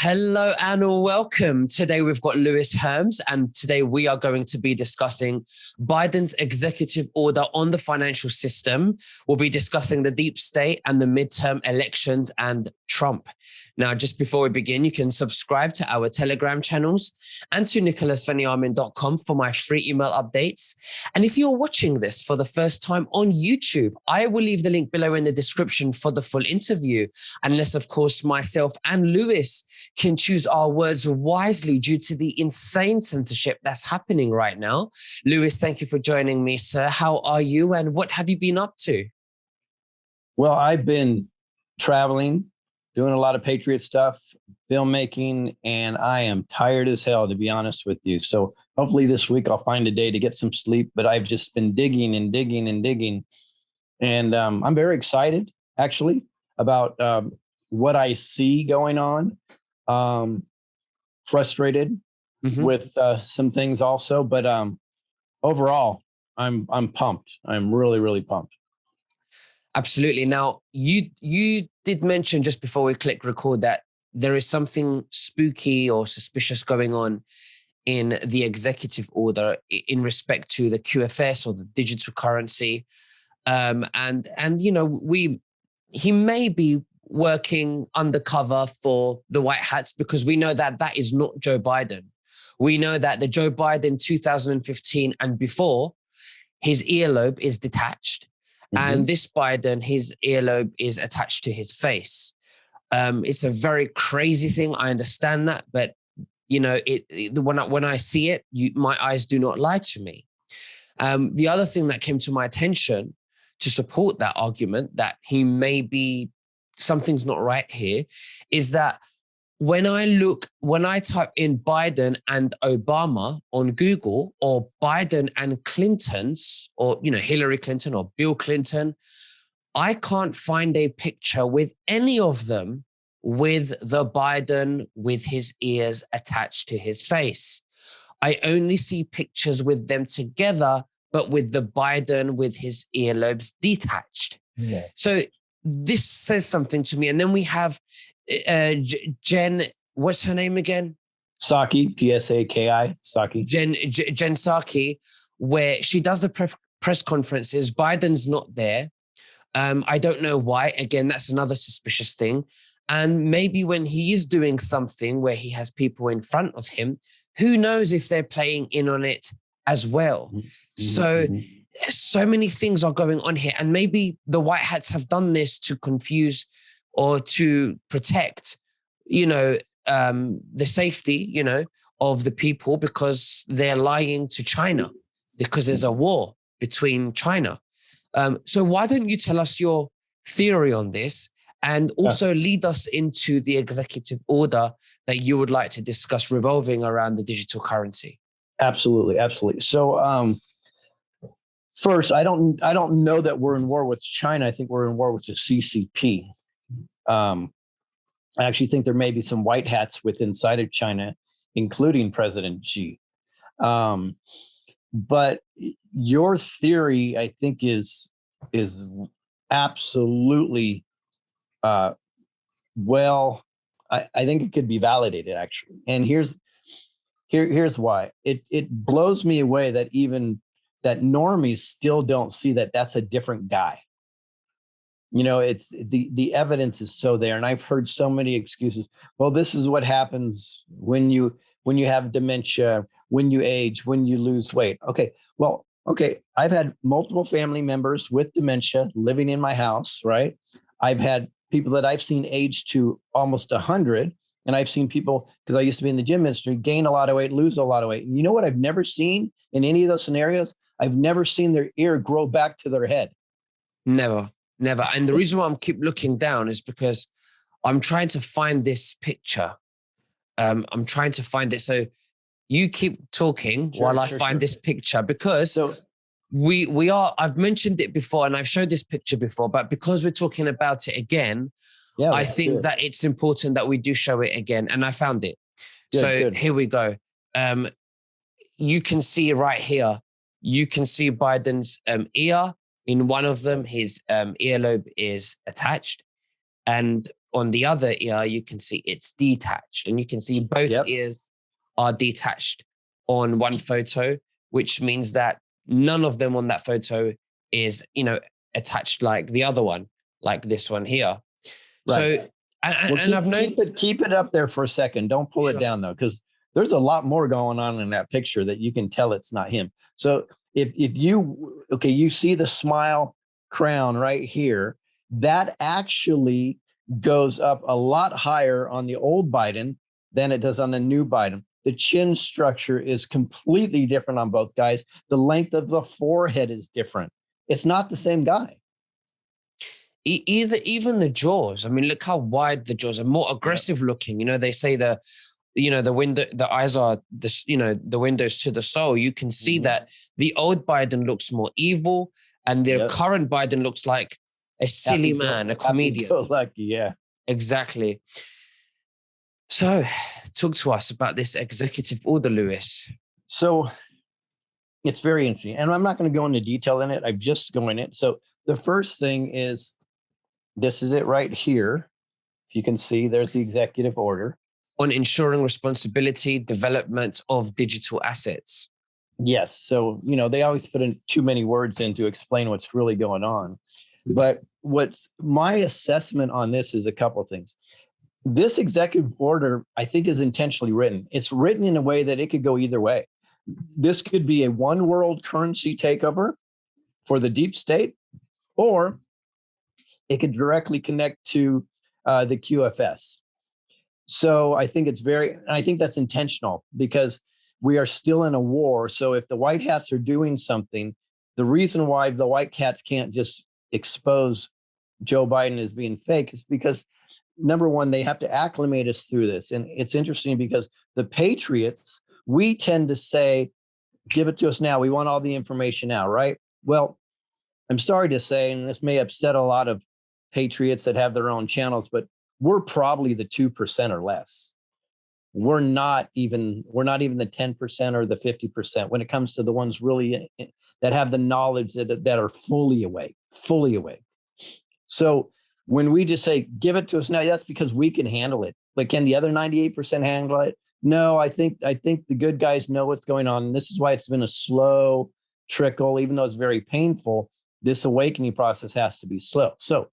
Hello and welcome. Today we've got Lewis Herms, and today we are going to be discussing Biden's executive order on the financial system. We'll be discussing the deep state and the midterm elections and Trump. Now, just before we begin, you can subscribe to our Telegram channels and to nicholasveniamin.com for my free email updates. And if you're watching this for the first time on YouTube, I will leave the link below in the description for the full interview, unless, of course, myself and Lewis can choose our words wisely due to the insane censorship that's happening right now. Lewis, thank you for joining me, sir. How are you and what have you been up to? Well, I've been traveling, doing a lot of Patriot stuff, filmmaking, and I am tired as hell, to be honest with you. So hopefully this week I'll find a day to get some sleep, but I've just been digging and digging and digging. And I'm very excited, actually, about what I see going on. Frustrated with some things also, but overall, I'm pumped. I'm really pumped. Absolutely. Now, you did mention just before we click record that there is something spooky or suspicious going on in the executive order in respect to the QFS or the digital currency, and you know he may be working undercover for the White Hats, because we know that that is not Joe Biden. We know that the Joe Biden 2015 and before, his earlobe is detached. And this Biden, his earlobe is attached to his face. It's a very crazy thing. I understand that. But, you know, when I see it, my eyes do not lie to me. The other thing that came to my attention to support that argument that he may be something's not right here is that when I type in Biden and Obama on Google, or Biden and Clinton's, or, you know, Hillary Clinton or Bill Clinton, I can't find a picture with any of them with the Biden with his ears attached to his face. I only see pictures with them together, but with the Biden with his earlobes detached. Yeah. So this says something to me. And then we have Jen, what's her name again? Psaki, P-S-A-K-I, Psaki. Jen Psaki, where she does the press conferences. Biden's not there. I don't know why. Again, that's another suspicious thing. And maybe when he is doing something where he has people in front of him, who knows if they're playing in on it as well. So many things are going on here. And maybe the White Hats have done this to confuse or to protect, you know, the safety, you know, of the people, because they're lying to China, because there's a war between China. So why don't you tell us your theory on this, and also lead us into the executive order that you would like to discuss revolving around the digital currency? Absolutely. So, first, I don't know that we're in war with China. I think we're in war with the CCP. I actually think there may be some white hats inside of China, including President Xi. But your theory, I think, is absolutely well. I think it could be validated, actually. And here's why. It blows me away that even that normies still don't see that that's a different guy. You know, it's the evidence is so there. And I've heard so many excuses. Well, this is what happens when you have dementia, when you age, when you lose weight. Okay. I've had multiple family members with dementia living in my house, right? I've had people that I've seen age to almost 100. And I've seen people, because I used to be in the gym industry, gain a lot of weight, lose a lot of weight. And you know what I've never seen in any of those scenarios? I've never seen their ear grow back to their head. Never. And the reason why I'm keep looking down is because I'm trying to find this picture. I'm trying to find it. So you keep talking while I find this picture, because I've mentioned it before and I've showed this picture before, but because we're talking about it again, I think that it's important that we do show it again. And I found it. Good. Here we go. You can see right here, you can see Biden's ear. In one of them, his earlobe is attached. And on the other ear, you can see it's detached, and you can see both ears are detached on one photo, which means that none of them on that photo is, attached like the other one, like this one here. Right. So, and I've known, keep it up there for a second. Don't pull it down though, because there's a lot more going on in that picture that you can tell it's not him. So if you see the smile crown right here, that actually goes up a lot higher on the old Biden than it does on the new Biden. The chin structure is completely different on both guys. The length of the forehead is different. It's not the same guy. Even the jaws. I mean, look how wide the jaws are, more aggressive looking. They say the eyes are the windows to the soul. You can see that the old Biden looks more evil, and the current Biden looks like a silly man, a comedian. Lucky, yeah. Exactly. So, talk to us about this executive order, Lewis. So, it's very interesting, and I'm not going to go into detail in it. I'm just going in. So, the first thing is, this is it right here. If you can see, there's the executive order on ensuring responsibility development of digital assets. Yes. So, they always put in too many words in to explain what's really going on. But what's my assessment on this is a couple of things. This executive order, I think, is intentionally written. It's written in a way that it could go either way. This could be a one world currency takeover for the deep state, or it could directly connect to the QFS. So I think I think that's intentional, because we are still in a war. So if the white hats are doing something, the reason why the white hats can't just expose Joe Biden as being fake is because, number one, they have to acclimate us through this. And it's interesting because the patriots, we tend to say, give it to us now. We want all the information now, right? Well, I'm sorry to say, and this may upset a lot of patriots that have their own channels, but we're probably the 2% or less. We're not even the 10% or the 50% when it comes to the ones really that have the knowledge that are fully awake. So when we just say, give it to us now, that's because we can handle it. But can the other 98% handle it? No, I think the good guys know what's going on. And this is why it's been a slow trickle, even though it's very painful. This awakening process has to be slow. So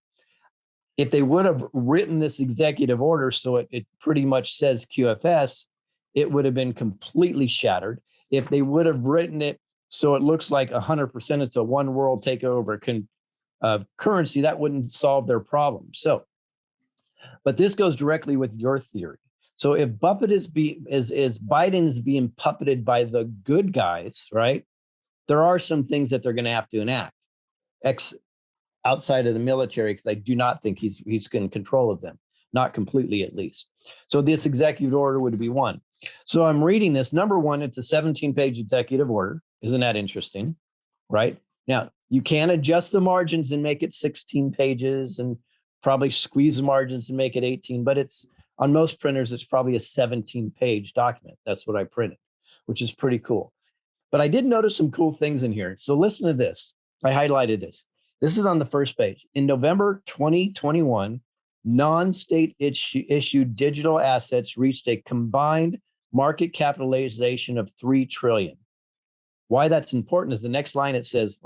if they would have written this executive order so it pretty much says QFS, it would have been completely shattered. If they would have written it so it looks like 100% it's a one world takeover of currency, that wouldn't solve their problem. So, but this goes directly with your theory. So if Biden is being puppeted by the good guys, right? There are some things that they're going to have to enact. Outside of the military, because I do not think he's in control of them, not completely at least. So this executive order would be one. So I'm reading this. Number one, it's a 17-page executive order. Isn't that interesting? Right? Now, you can adjust the margins and make it 16 pages and probably squeeze the margins and make it 18, but it's on most printers, it's probably a 17-page document. That's what I printed, which is pretty cool. But I did notice some cool things in here. So listen to this. I highlighted this. This is on the first page. In November 2021, non-state issued digital assets reached a combined market capitalization of $3 trillion. Why that's important is the next line it says,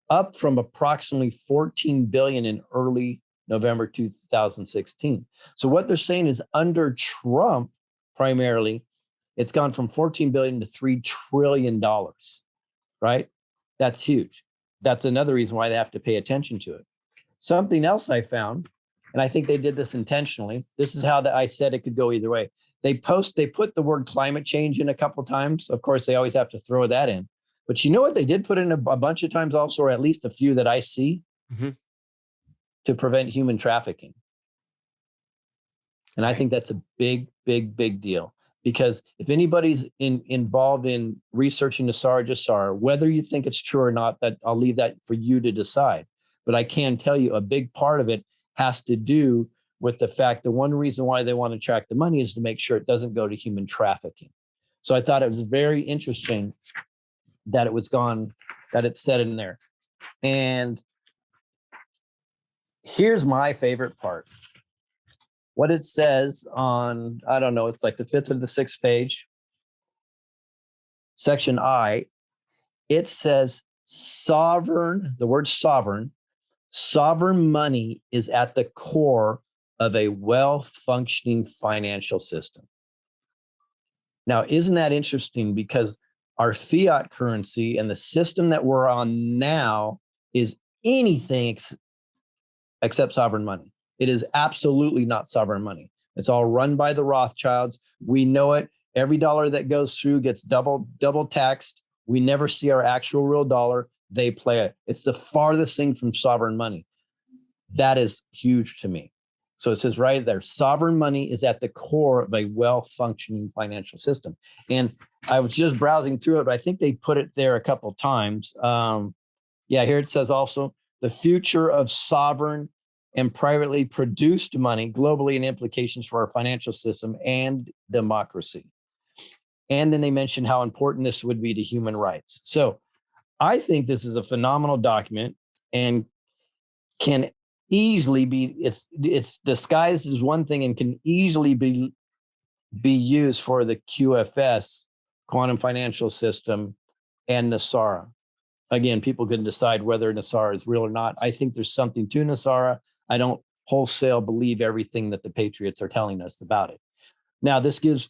up from approximately 14 billion in early November 2016. So what they're saying is under Trump, primarily, it's gone from 14 billion to $3 trillion, right? That's huge. That's another reason why they have to pay attention to it. Something else I found, and I think they did this intentionally. This is how I said it could go either way. They put the word climate change in a couple of times. Of course, they always have to throw that in. But you know what they did put in a bunch of times also, or at least a few that I see, to prevent human trafficking. And I think that's a big, big, big deal. Because if anybody's involved in researching the Sarajasar, whether you think it's true or not, that I'll leave that for you to decide. But I can tell you a big part of it has to do with the fact that one reason why they want to track the money is to make sure it doesn't go to human trafficking. So I thought it was very interesting that it said in there. And here's my favorite part. what it says on, I don't know, it's like the 5th or the 6th page, section I, it says sovereign, the word sovereign money is at the core of a well-functioning financial system. Now, isn't that interesting? Because our fiat currency and the system that we're on now is anything except sovereign money. It is absolutely not sovereign money. It's all run by the Rothschilds. We know it. Every dollar that goes through gets double taxed. We never see our actual real dollar. They play it. It's the farthest thing from sovereign money. That is huge to me. So it says right there, sovereign money is at the core of a well-functioning financial system. And I was just browsing through it, but I think they put it there a couple of times. Here it says also the future of sovereign and privately produced money globally and implications for our financial system and democracy. And then they mentioned how important this would be to human rights. So I think this is a phenomenal document and can easily be, it's disguised as one thing and can easily be used for the QFS, quantum financial system, and NESARA. Again, people can decide whether NESARA is real or not. I think there's something to NESARA. I don't wholesale believe everything that the Patriots are telling us about it. Now, this gives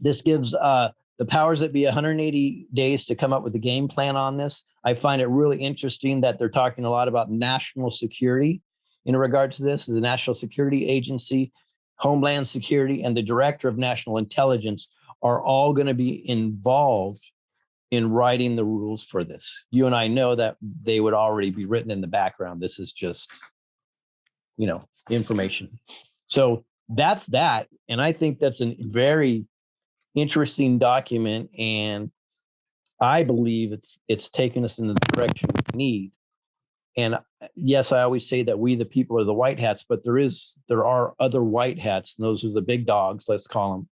the powers that be 180 days to come up with a game plan on this. I find it really interesting that they're talking a lot about national security in regard to this. The National Security Agency, Homeland Security, and the Director of National Intelligence are all going to be involved in writing the rules for this. You and I know that they would already be written in the background. This is just, information. So that's that. And I think that's a very interesting document. And I believe it's taken us in the direction we need. And yes, I always say that we, the people, are the white hats, but there are other white hats, and those are the big dogs, let's call them,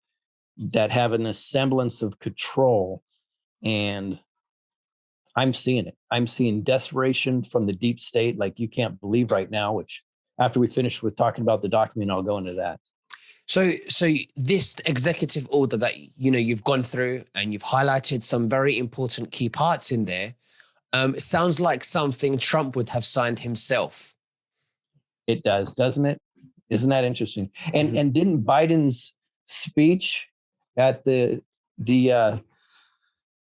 that have a semblance of control. And I'm seeing it. I'm seeing desperation from the deep state like you can't believe right now, which after we finish with talking about the document, I'll go into that. So this executive order that, you've gone through and you've highlighted some very important key parts in there, sounds like something Trump would have signed himself. It does, doesn't it? Isn't that interesting? And didn't Biden's speech at the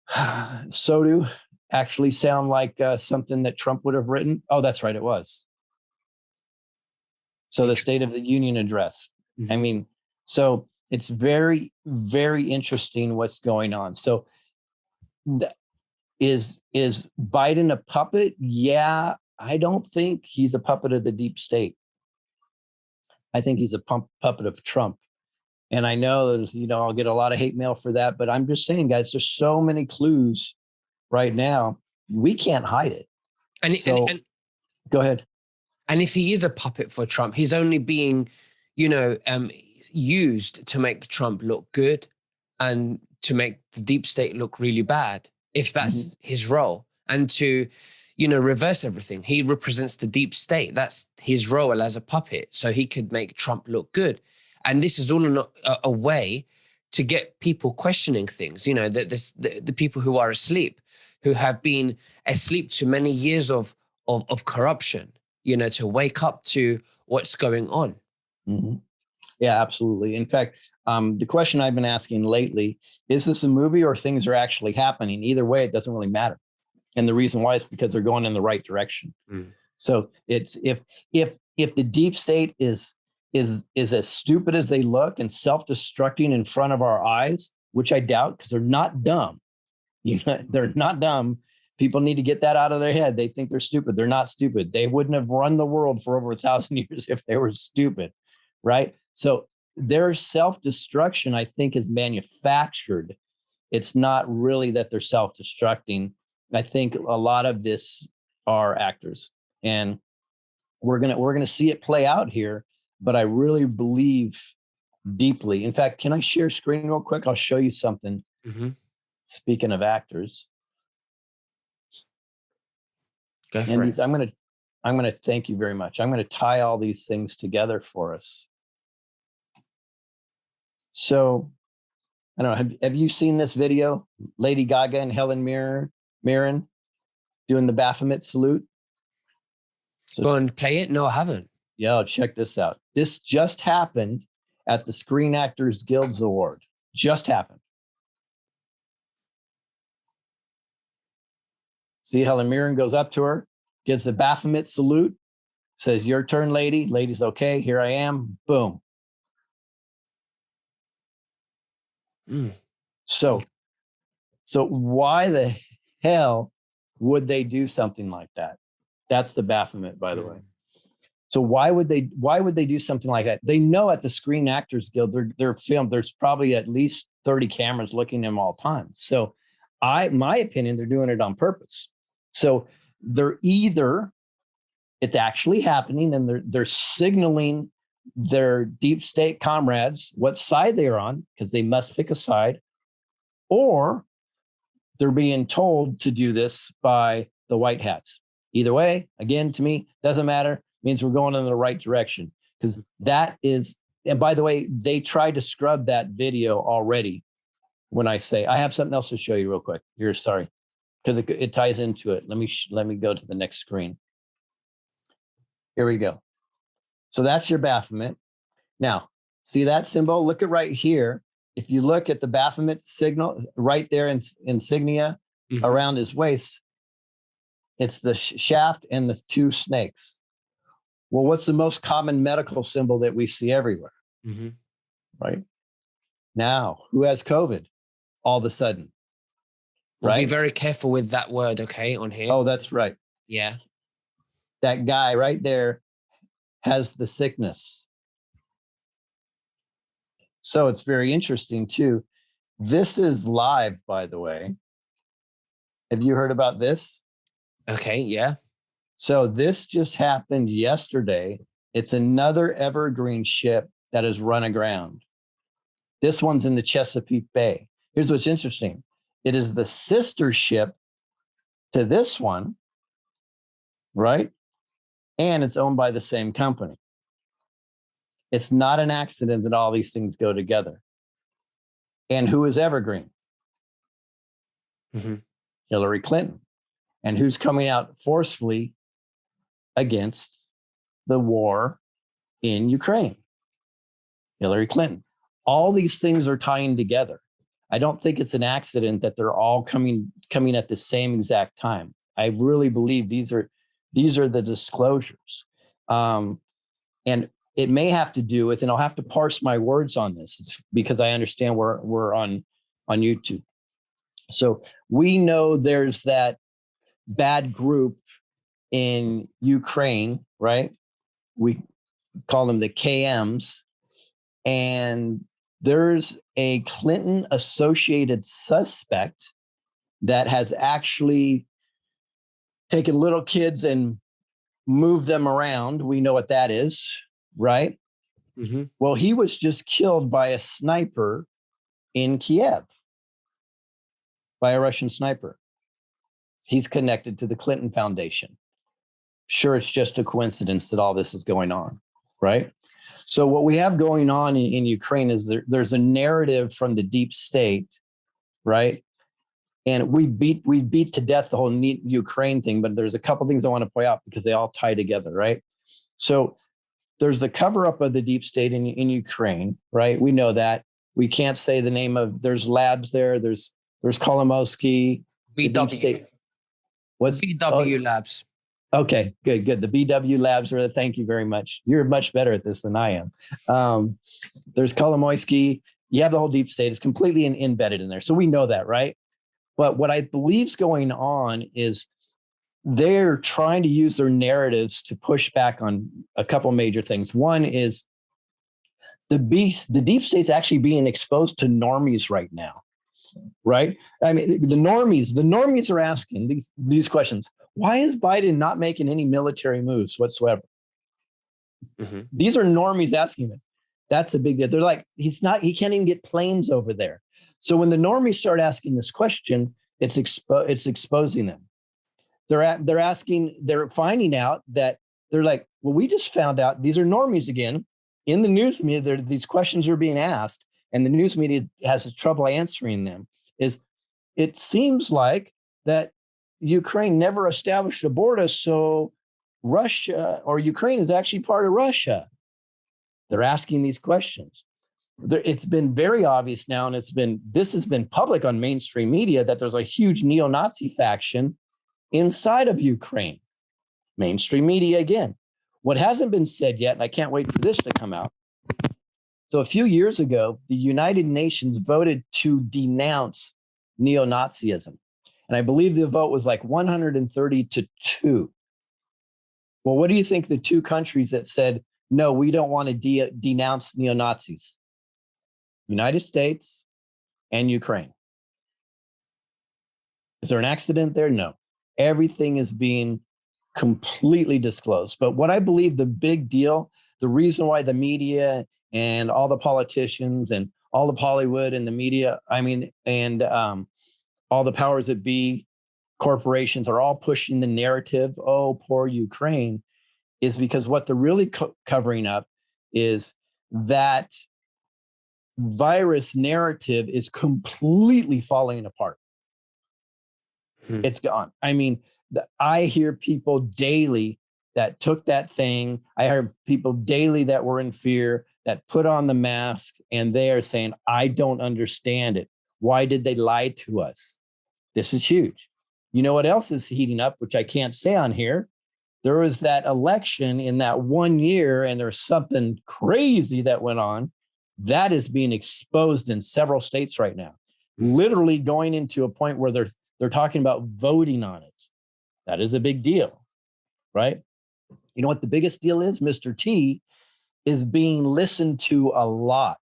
SOTU actually sound like something that Trump would have written? Oh, that's right, it was. So the State of the Union address. Mm-hmm. I mean, so it's very, very interesting what's going on. So is Biden a puppet? Yeah, I don't think he's a puppet of the deep state. I think he's a puppet of Trump. And I know that, I'll get a lot of hate mail for that, but I'm just saying, guys, there's so many clues right now. We can't hide it. And go ahead. And if he is a puppet for Trump, he's only being, used to make Trump look good and to make the deep state look really bad, if that's his role, and to, reverse everything. He represents the deep state. That's his role as a puppet. So he could make Trump look good. And this is all a way to get people questioning things, the people who are asleep, who have been asleep to many years of corruption, to wake up to what's going on. Mm-hmm. Yeah, absolutely. In fact, the question I've been asking lately, is this a movie or things are actually happening? Either way, it doesn't really matter. And the reason why is because they're going in the right direction. Mm. So it's if the deep state is as stupid as they look and self-destructing in front of our eyes, which I doubt because they're not dumb. They're not dumb. People need to get that out of their head. They think they're stupid. They're not stupid. They wouldn't have run the world for over 1,000 years if they were stupid, right? So their self-destruction, I think, is manufactured. It's not really that they're self-destructing. I think a lot of this are actors, and we're gonna see it play out here. But I really believe deeply. In fact, can I share screen real quick? I'll show you something. Mm-hmm. Speaking of actors. Go for it. I'm going to thank you very much. I'm going to tie all these things together for us. So I don't know. Have you seen this video? Lady Gaga and Helen Mirren doing the Baphomet salute. So, go and play it. No, I haven't. Yo, check this out. This just happened at the Screen Actors Guild's Award. Just happened. See, Helen Mirren goes up to her, gives the Baphomet salute, says, "Your turn, lady." Lady's okay. Here I am. Boom. So why the hell would they do something like that? That's the Baphomet, by the way. So why would they do something like that? They know at the Screen Actors Guild, they're filmed. There's probably at least 30 cameras looking at them all times. So my opinion, they're doing it on purpose. So they're either it's actually happening and they're signaling their deep state comrades what side they are on, because they must pick a side, or they're being told to do this by the white hats. Either way, again, to me, doesn't matter. Means we're going in the right direction, because that is, and by the way, they tried to scrub that video already. When I say, I have something else to show you real quick. You're sorry, because it ties into it. Let me go to the next screen. Here we go. So that's your Baphomet. Now, see that symbol? Look at right here. If you look at the Baphomet signal right there in insignia around his waist, it's the shaft and the two snakes. Well, what's the most common medical symbol that we see everywhere? Right? Now, who has COVID all of a sudden? Right? Be very careful with that word, okay, on here. Oh, that's right. Yeah. That guy right there has the sickness. So it's very interesting too. This is live, by the way. Have you heard about this? Okay, yeah. So this just happened yesterday. It's another Evergreen ship that has run aground. This one's in the Chesapeake Bay. Here's what's interesting. It is the sister ship to this one, right? And it's owned by the same company. It's not an accident that all these things go together. And who is Evergreen? Hillary Clinton. And who's coming out forcefully against the war in Ukraine? Hillary Clinton. All these things are tying together. I don't think it's an accident that they're all coming at the same exact time. I really believe these are the disclosures. And it may have to do with, and I'll have to parse my words on this. It's because I understand we're on YouTube. So we know there's that bad group in Ukraine, right? We call them the KMs. And there's a Clinton associated suspect that has actually taken little kids and moved them around. We know what that is, right? Well, he was just killed by a sniper in Kiev, by a Russian sniper. He's connected to the Clinton Foundation. Sure, it's just a coincidence that all this is going on, right? So what we have going on in Ukraine is there's a narrative from the deep state, right? And we beat to death the whole Ukraine thing, but there's a couple things I want to point out because they all tie together, right? So there's the cover up of the deep state in Ukraine, right? We know that. We can't say the name of, there's labs there. There's Kolomoisky. BW. What's BW Labs? Okay, good. The BW Labs are, thank you very much. You're much better at this than I am. There's Kolomoisky. You have the whole deep state. It's completely embedded in there. So we know that, right? But what I believe is going on is they're trying to use their narratives to push back on a couple major things. One is the deep state's actually being exposed to normies right now, right? I mean, the normies are asking these questions. Why is Biden not making any military moves whatsoever? These are normies asking this. That's a big deal. They're like, he can't even get planes over there. So when the normies start asking this question, it's exposing them. They're finding out that they're like, well, we just found out these are normies again in the news media. These questions are being asked, and the news media has trouble answering them, is it seems like that Ukraine never established a border, so Russia or Ukraine is actually part of Russia. They're asking these questions. It's been very obvious now, and this has been public on mainstream media, that there's a huge neo-Nazi faction inside of Ukraine. Mainstream media again. What hasn't been said yet, and I can't wait for this to come out. So a few years ago, the United Nations voted to denounce neo-Nazism. And I believe the vote was like 130 to 2. Well, what do you think the two countries that said, no, we don't want to denounce neo-Nazis? United States and Ukraine. Is there an accident there? No. Everything is being completely disclosed. But what I believe the big deal, the reason why the media and all the politicians and all of Hollywood and the media, and all the powers that be, corporations are all pushing the narrative, oh, poor Ukraine, is because what they're really covering up is that virus narrative is completely falling apart. It's gone. I hear people daily that took that thing. I heard people daily that were in fear, that put on the masks, and they are saying, I don't understand it. Why did they lie to us? This is huge. You know what else is heating up, which I can't say on here? There was that election in that 1 year, and there's something crazy that went on that is being exposed in several states right now, literally going into a point where they're talking about voting on it. That is a big deal, right? You know what the biggest deal is? Mr. T is being listened to a lot.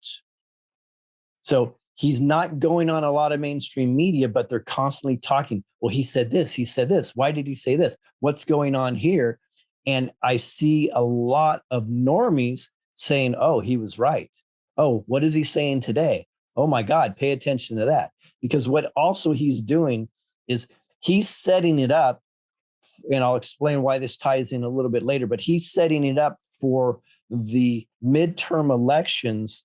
So he's not going on a lot of mainstream media, but they're constantly talking. Well, he said this, he said this. Why did he say this? What's going on here? And I see a lot of normies saying, oh, he was right. Oh, what is he saying today? Oh my God, pay attention to that. Because what also he's doing is he's setting it up, and I'll explain why this ties in a little bit later, but he's setting it up for the midterm elections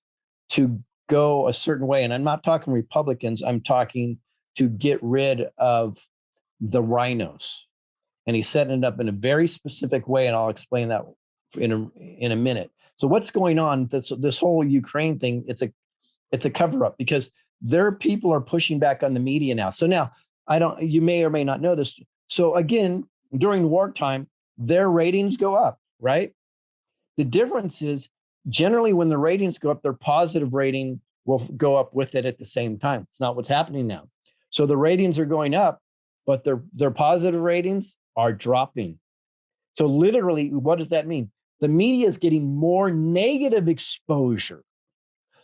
to go a certain way. And I'm not talking Republicans, I'm talking to get rid of the rhinos. And he's setting it up in a very specific way, and I'll explain that in a minute. So what's going on? This whole Ukraine thing, it's a cover-up, because their people are pushing back on the media now. So now, you may or may not know this. So again, during wartime, their ratings go up, right? The difference is generally when the ratings go up, their positive rating will go up with it at the same time. It's not what's happening now. So the ratings are going up, but their positive ratings are dropping. So literally, what does that mean? The media is getting more negative exposure.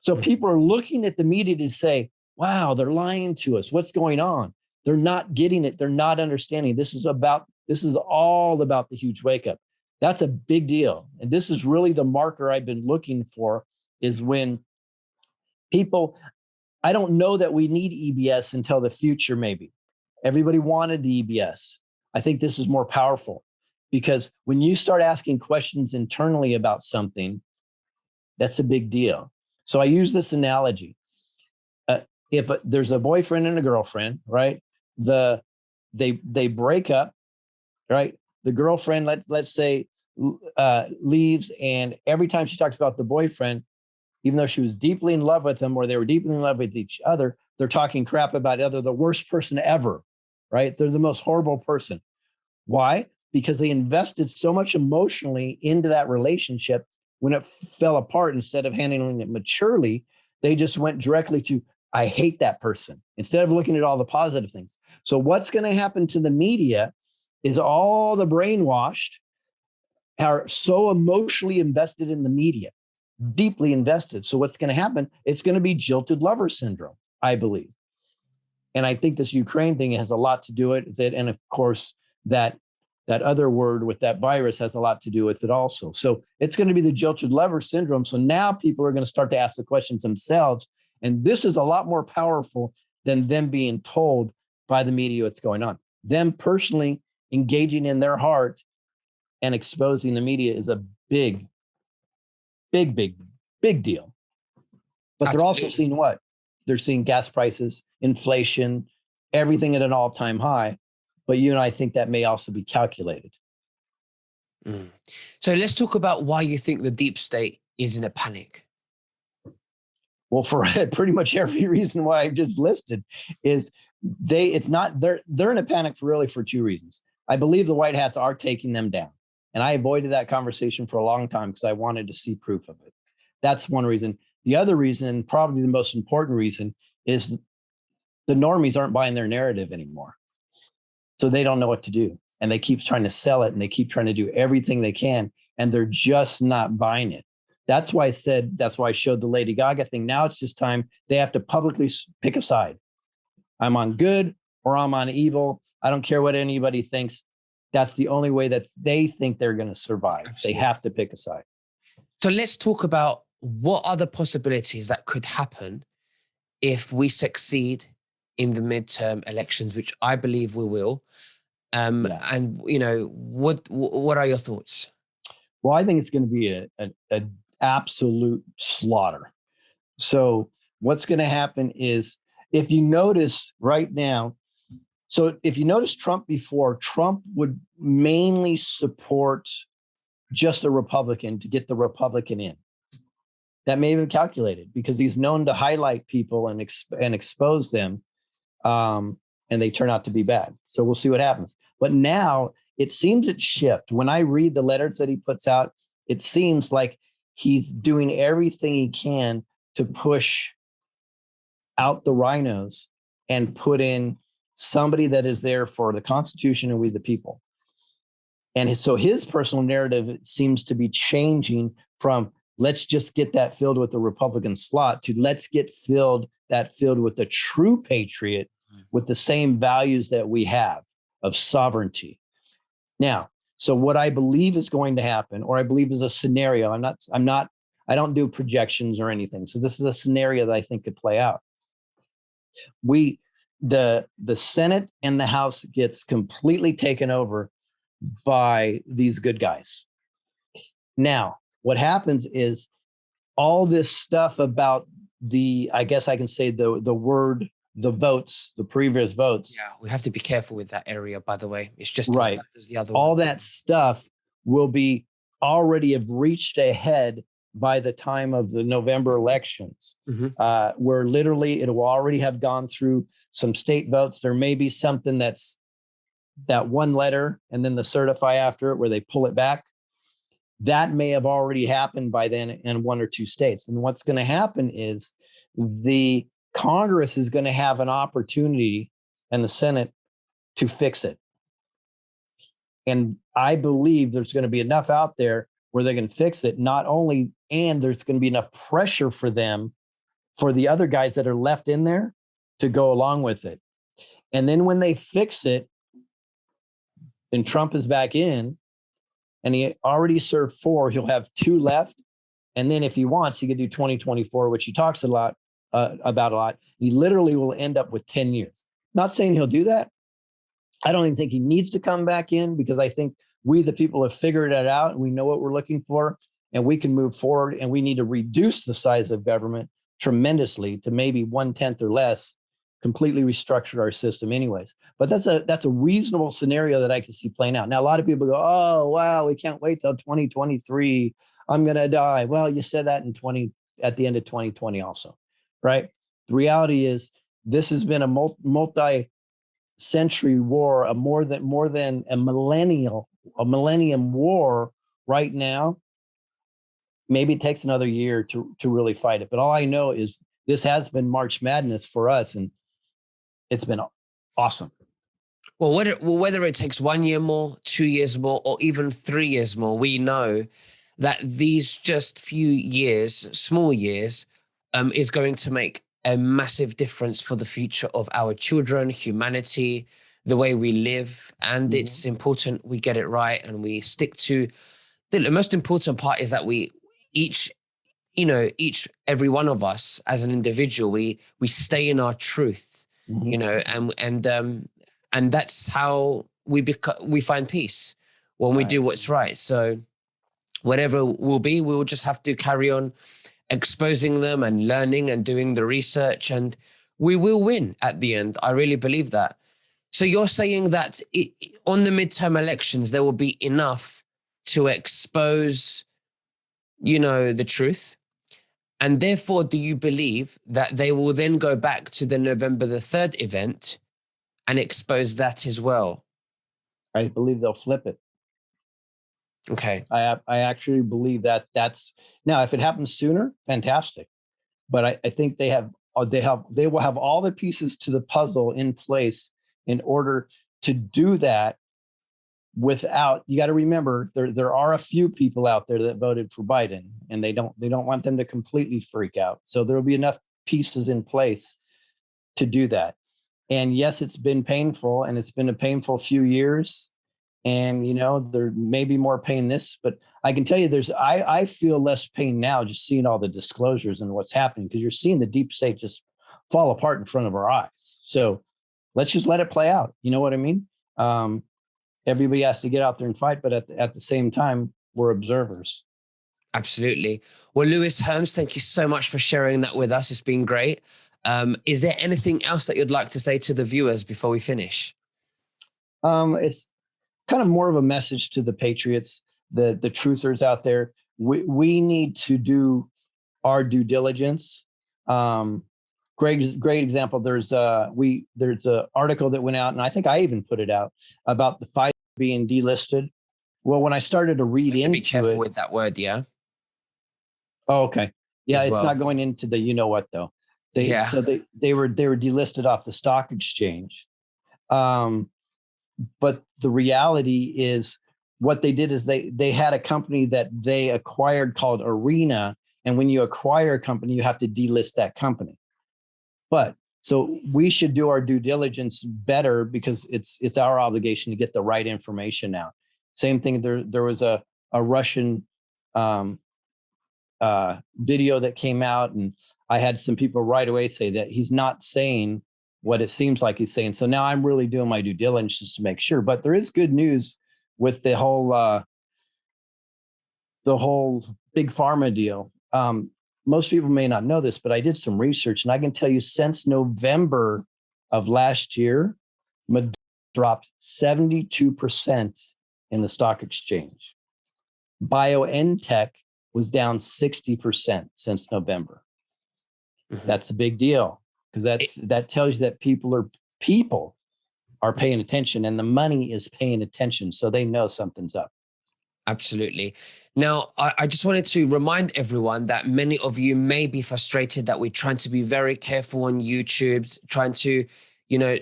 So people are looking at the media to say, wow, they're lying to us. What's going on? They're not getting it. They're not understanding. This is all about the huge wake up. That's a big deal. And this is really the marker I've been looking for, is when people, I don't know that we need EBS until the future, maybe. Everybody wanted the EBS. I think this is more powerful, because when you start asking questions internally about something, that's a big deal. So I use this analogy. If there's a boyfriend and a girlfriend, right? They break up, right? The girlfriend, let's say, leaves, and every time she talks about the boyfriend, even though she was deeply in love with him, or they were deeply in love with each other, they're talking crap about the worst person ever, right? They're the most horrible person. Why? Because they invested so much emotionally into that relationship. When it fell apart, instead of handling it maturely, they just went directly to, I hate that person, instead of looking at all the positive things. So what's going to happen to the media is all the brainwashed are so emotionally invested in the media, deeply invested. So what's going to happen? It's going to be jilted lover syndrome, I believe. And I think this Ukraine thing has a lot to do with it. And of course, that other word with that virus has a lot to do with it also. So it's going to be the jilted lover syndrome. So now people are going to start to ask the questions themselves. And this is a lot more powerful than them being told by the media what's going on. Them personally engaging in their heart and exposing the media is a big, big, big, big deal. But they're also Absolutely. seeing what? They're seeing gas prices, inflation, everything at an all-time high. But you and I think that may also be calculated. Mm. So let's talk about why you think the deep state is in a panic. Well, for pretty much every reason why I've just listed, is they're in a panic for two reasons. I believe the white hats are taking them down. And I avoided that conversation for a long time because I wanted to see proof of it. That's one reason. The other reason, and probably the most important reason, is the normies aren't buying their narrative anymore. So they don't know what to do. And they keep trying to sell it, and they keep trying to do everything they can. And they're just not buying it. That's why I showed the Lady Gaga thing. Now it's just time. They have to publicly pick a side. I'm on good or I'm on evil. I don't care what anybody thinks. That's the only way that they think they're going to survive. Absolutely. They have to pick a side. So let's talk about what are the possibilities that could happen if we succeed in the midterm elections, which I believe we will. And what are your thoughts? Well, I think it's going to be an absolute slaughter. So what's going to happen is, if you notice right now, so if you notice Trump before, Trump would mainly support just a Republican to get the Republican in. That may have been calculated because he's known to highlight people and expose them, and they turn out to be bad. So we'll see what happens. But now it seems it's shift. When I read the letters that he puts out, it seems like he's doing everything he can to push out the rhinos and put in somebody that is there for the Constitution and we the people. And so his personal narrative seems to be changing from let's just get that filled with the Republican slot to let's get that filled with the true patriot with the same values that we have of sovereignty. Now, so what I believe is going to happen, or I believe is a scenario, I don't do projections or anything. So this is a scenario that I think could play out. The Senate and the House gets completely taken over by these good guys. Now, what happens is all this stuff about I guess I can say the votes, the previous votes. Yeah, we have to be careful with that area, by the way. It's just right. As the other all one. That stuff will be already have reached ahead by the time of the November elections, where literally it will already have gone through some state votes. There may be something that's that one letter and then the certify after it where they pull it back. That may have already happened by then in one or two states. And what's going to happen is the Congress is going to have an opportunity and the Senate to fix it. And I believe there's going to be enough out there where they can fix it, and there's going to be enough pressure for them, for the other guys that are left in there to go along with it. And then when they fix it, and Trump is back in, and he already served 4, he'll have 2 left. And then if he wants, he could do 2024, which he talks about a lot. He literally will end up with 10 years. Not saying he'll do that. I don't even think he needs to come back in, because I think we, the people, have figured it out and we know what we're looking for, and we can move forward. And we need to reduce the size of government tremendously to maybe 1/10 or less, completely restructure our system anyways. But that's a reasonable scenario that I can see playing out. Now, a lot of people go, oh, wow, we can't wait till 2023. I'm going to die. Well, you said that at the end of 2020 also, right? The reality is this has been a multi-century war, more than a millennium war right now. Maybe it takes another year to really fight it. But all I know is this has been March Madness for us, and it's been awesome. Well, whether it takes 1 year more, 2 years more, or even 3 years more, we know that these just few years, small years, is going to make a massive difference for the future of our children, humanity, the way we live. And it's important we get it right and we stick to the most important part is that every one of us as an individual, we stay in our truth, and that's how we find peace when we do what's right. So whatever will be, we'll just have to carry on exposing them and learning and doing the research, and we will win at the end. I really believe that. So you're saying that on the midterm elections, there will be enough to expose, the truth. And therefore, do you believe that they will then go back to the November the 3rd event and expose that as well? I believe they'll flip it. Okay. I actually believe that that's now, if it happens sooner, fantastic. But I think they will have all the pieces to the puzzle in place in order to do that without, you got to remember, there are a few people out there that voted for Biden, and they don't want them to completely freak out. So there will be enough pieces in place to do that. And yes, it's been painful, and it's been a painful few years. And, there may be more pain this, but I can tell you I feel less pain now just seeing all the disclosures and what's happening, because you're seeing the deep state just fall apart in front of our eyes. So let's just let it play out. You know what I mean? Everybody has to get out there and fight, but at the same time, we're observers. Absolutely. Well, Lewis Herms, thank you so much for sharing that with us. It's been great. Is there anything else that you'd like to say to the viewers before we finish? It's kind of more of a message to the patriots, the truthers out there. We need to do our due diligence. Great example. There's an article that went out, and I think I even put it out, about the Pfizer being delisted. Well, when I started to read into it, be careful with that word, yeah. Oh, okay. Yeah, it's well. not going into the what though. So they were delisted off the stock exchange. But the reality is, what they did is they had a company that they acquired called Arena, and when you acquire a company, you have to delist that company. But so we should do our due diligence better, because it's our obligation to get the right information out. Same thing. There was a Russian video that came out, and I had some people right away say that he's not saying what it seems like he's saying. So now I'm really doing my due diligence just to make sure. But there is good news with the whole big pharma deal. Most people may not know this, but I did some research, and I can tell you, since November of last year, Moderna dropped 72% in the stock exchange. BioNTech was down 60% since November. Mm-hmm. That's a big deal, because that tells you that people are paying attention, and the money is paying attention, so they know something's up. Absolutely. Now, I just wanted to remind everyone that many of you may be frustrated that we're trying to be very careful on YouTube, trying to,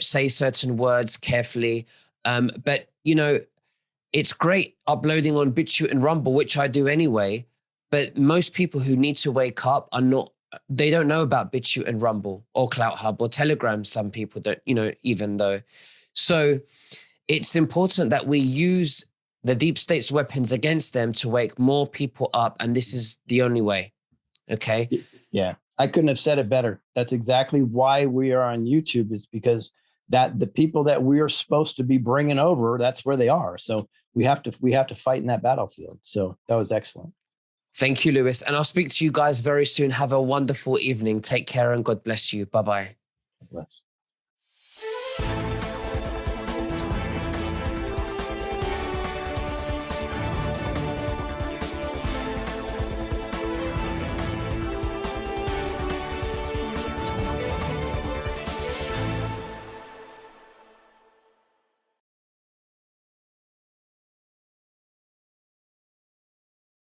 say certain words carefully. But, it's great uploading on BitChute and Rumble, which I do anyway. But most people who need to wake up they don't know about BitChute and Rumble or Clout Hub or Telegram. Some people don't, even though. So it's important that we use the deep state's weapons against them to wake more people up. And this is the only way. Okay. Yeah. I couldn't have said it better. That's exactly why we are on YouTube, is because that the people that we are supposed to be bringing over, that's where they are. So we have to fight in that battlefield. So that was excellent. Thank you, Lewis. And I'll speak to you guys very soon. Have a wonderful evening. Take care and God bless you. Bye-bye. God bless.